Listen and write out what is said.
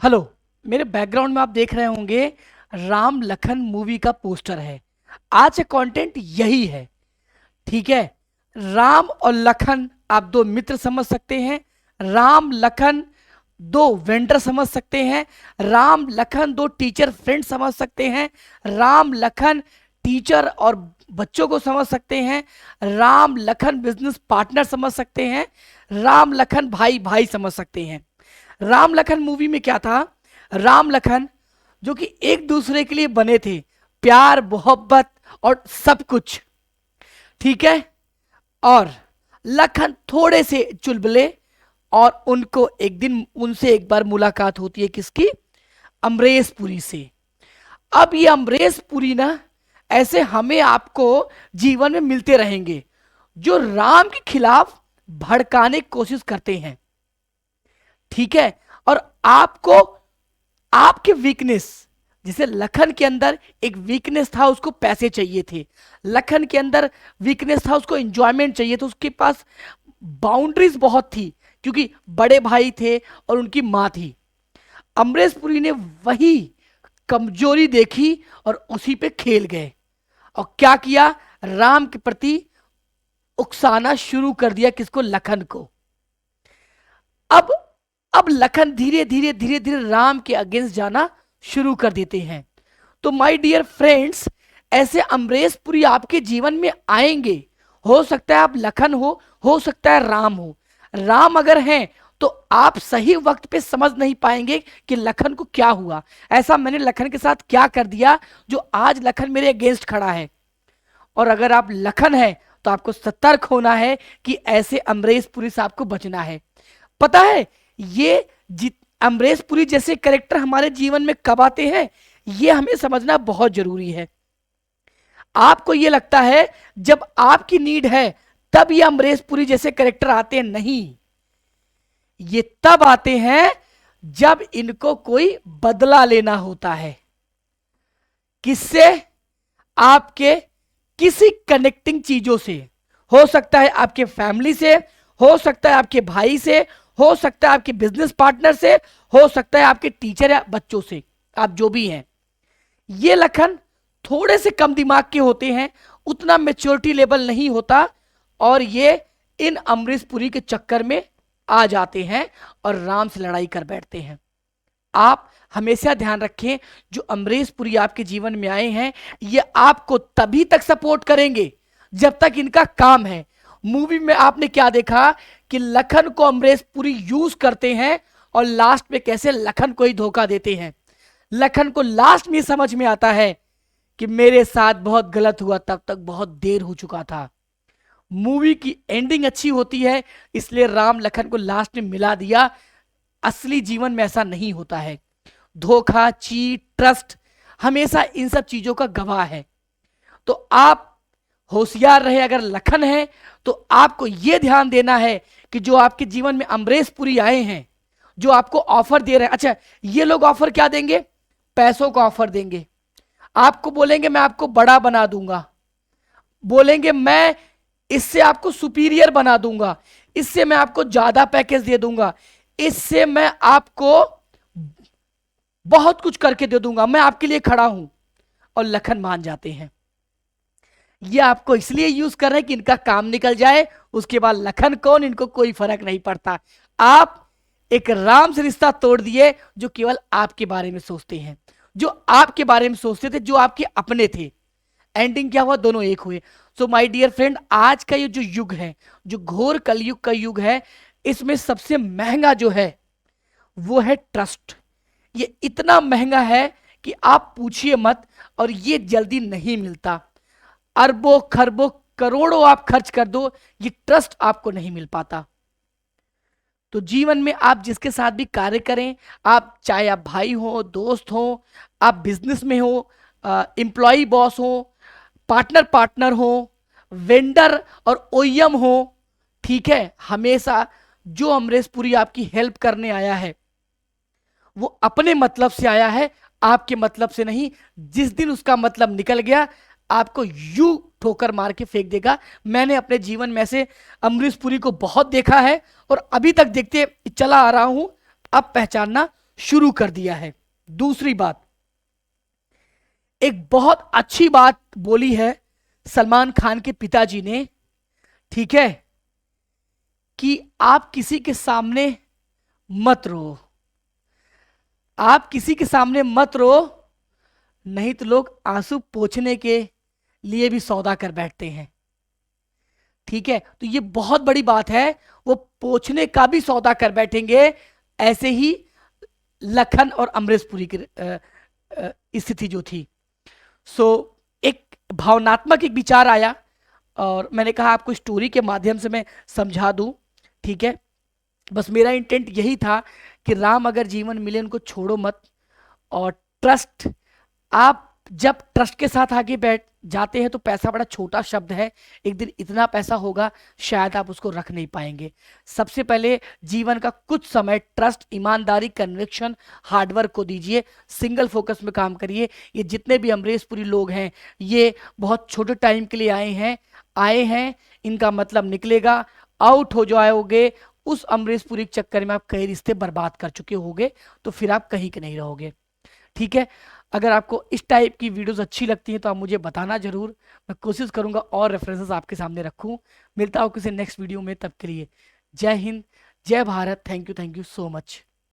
Hello. मेरे background में आप देख रहे होंगे राम लखन मूवी का पोस्टर है। आज का कंटेंट यही है। ठीक है। राम और लखन आप दो मित्र समझ सकते हैं। राम लखन दो वेंडर समझ सकते हैं। राम लखन दो टीचर फ्रेंड समझ सकते हैं। राम लखन टीचर और बच्चों को समझ सकते हैं। राम लखन बिजनेस पार्टनर समझ सकते हैं। राम लखन भाई भाई समझ सकते हैं। राम लखन मूवी में क्या था? राम लखन जो कि एक दूसरे के लिए बने थे, प्यार मोहब्बत और सब कुछ। ठीक है। और लखन थोड़े से चुलबुले और उनको एक दिन उनसे एक बार मुलाकात होती है, किसकी? अमरीश पुरी से। अब ये अमरीश पुरी ना ऐसे हमें आपको जीवन में मिलते रहेंगे जो राम के खिलाफ भड़काने की कोशिश करते हैं। ठीक है। और आपको आपके वीकनेस, जिसे लखन के अंदर एक वीकनेस था, उसको पैसे चाहिए थे। लखन के अंदर वीकनेस था, उसको एंजॉयमेंट चाहिए, तो उसके पास बाउंड्रीज बहुत थी क्योंकि बड़े भाई थे और उनकी मां थी। अमरीश पुरी ने वही कमजोरी देखी और उसी पे खेल गए और क्या किया? राम के प्रति उकसाना शुरू कर दिया। किसको? लखन को। अब अब लखन धीरे धीरे धीरे धीरे राम के अगेंस्ट जाना शुरू कर देते हैं। तो माय डियर फ्रेंड्स, ऐसे अमरीश पुरी आपके जीवन में आएंगे। हो सकता है आप लखन हो सकता है राम हो। राम अगर हैं तो आप सही वक्त पे समझ नहीं पाएंगे कि लखन को क्या हुआ, ऐसा मैंने लखन के साथ क्या कर दिया जो आज लखन मेरे अगेंस्ट खड़ा है। और अगर आप लखन हैं तो आपको सतर्क होना है कि ऐसे अमरीश पुरी से आपको बचना है। पता है ये अमरीश पुरी जैसे कैरेक्टर हमारे जीवन में कब आते हैं, ये हमें समझना बहुत जरूरी है। आपको ये लगता है जब आपकी नीड है तब ये अमरीश पुरी जैसे कैरेक्टर आते हैं, नहीं। ये तब आते हैं जब इनको कोई बदला लेना होता है। किससे? आपके किसी कनेक्टिंग चीजों से। हो सकता है आपके फैमिली से, हो सकता है आपके भाई से, हो सकता है आपके बिजनेस पार्टनर से, हो सकता है आपके टीचर या बच्चों से, आप जो भी हैं। ये लखन थोड़े से कम दिमाग के होते हैं, उतना मेच्योरिटी लेवल नहीं होता और ये इन अमरीश पुरी के चक्कर में आ जाते हैं और राम से लड़ाई कर बैठते हैं। आप हमेशा ध्यान रखें, जो अमरीश पुरी आपके जीवन में आए हैं ये आपको तभी तक सपोर्ट करेंगे जब तक इनका काम है। मूवी में आपने क्या देखा कि लखन को अमरीश पुरी यूज करते हैं और लास्ट में कैसे लखन को ही धोखा देते हैं। लखन को लास्ट में समझ में आता है कि मेरे साथ बहुत गलत हुआ, तब तक बहुत देर हो चुका था। मूवी की एंडिंग अच्छी होती है इसलिए राम लखन को लास्ट में मिला दिया। असली जीवन में ऐसा नहीं होता है। धोखा, चीट, ट्रस्ट हमेशा इन सब चीजों का गवाह है। तो आप होशियार रहे। अगर लखन है तो आपको यह ध्यान देना है कि जो आपके जीवन में अमरीश पुरी आए हैं, जो आपको ऑफर दे रहे हैं, अच्छा ये लोग ऑफर क्या देंगे? पैसों का ऑफर देंगे। आपको बोलेंगे मैं आपको बड़ा बना दूंगा, बोलेंगे मैं इससे आपको सुपीरियर बना दूंगा, इससे मैं आपको ज्यादा पैकेज दे दूंगा, इससे मैं आपको बहुत कुछ करके दे दूंगा, मैं आपके लिए खड़ा हूं। और लखन मान जाते हैं। ये आपको इसलिए यूज कर रहे हैं कि इनका काम निकल जाए, उसके बाद लखन कौन इनको कोई फर्क नहीं पड़ता। आप एक राम से रिश्ता तोड़ दिए जो केवल आपके बारे में सोचते हैं, जो आपके बारे में सोचते थे, जो आपके अपने थे। एंडिंग क्या हुआ? दोनों एक हुए। सो माय डियर फ्रेंड, आज का ये जो युग है, जो घोर कलयुग का युग है, इसमें सबसे महंगा जो है वो है ट्रस्ट। ये इतना महंगा है कि आप पूछिए मत, और ये जल्दी नहीं मिलता। अरबों खरबों करोड़ों आप खर्च कर दो, ये ट्रस्ट आपको नहीं मिल पाता। तो जीवन में आप जिसके साथ भी कार्य करें, आप चाहे आप भाई हो, दोस्त हो, आप बिजनेस में हो, एम्प्लॉय बॉस हो, पार्टनर हो, वेंडर और ओईएम हो, ठीक है, हमेशा जो अमरीश पुरी आपकी हेल्प करने आया है वो अपने मतलब से आया है, आपके मतलब से नहीं। जिस दिन उसका मतलब निकल गया आपको यू ठोकर मार के फेंक देगा। मैंने अपने जीवन में से अमरीश पुरी को बहुत देखा है और अभी तक देखते चला आ रहा हूं। अब पहचानना शुरू कर दिया है। दूसरी बात, एक बहुत अच्छी बात बोली है सलमान खान के पिताजी ने, ठीक है, कि आप किसी के सामने मत रो, आप किसी के सामने मत रो, नहीं तो लोग आंसू पोंछने के लिए भी सौदा कर बैठते हैं। ठीक है, तो ये बहुत बड़ी बात है, वो पोंछने का भी सौदा कर बैठेंगे। ऐसे ही लखन और अमरीश पुरी की स्थिति जो थी। सो एक भावनात्मक एक विचार आया और मैंने कहा आपको स्टोरी के माध्यम से मैं समझा दूं। ठीक है, बस मेरा इंटेंट यही था कि राम अगर जीवन मिले उनको छोड़ो मत। और ट्रस्ट, आप जब ट्रस्ट के साथ आगे बैठ जाते हैं तो पैसा बड़ा छोटा शब्द है, एक दिन इतना पैसा होगा शायद आप उसको रख नहीं पाएंगे। सबसे पहले जीवन का कुछ समय ट्रस्ट, ईमानदारी, कन्विक्शन, हार्डवर्क को दीजिए, सिंगल फोकस में काम करिए। ये जितने भी अमरीश पुरी लोग हैं ये बहुत छोटे टाइम के लिए आए हैं, इनका मतलब निकलेगा, आउट हो जाओगे उस अमरीश पुरी के चक्कर में, आप कई रिश्ते बर्बाद कर चुके होगे, तो फिर आप कहीं के नहीं रहोगे। ठीक है, अगर आपको इस टाइप की वीडियोस अच्छी लगती हैं तो आप मुझे बताना जरूर, मैं कोशिश करूंगा और रेफरेंसेस आपके सामने रखूं। मिलता हूं किसी नेक्स्ट वीडियो में, तब के लिए जय हिंद, जय Bharat, thank you so much.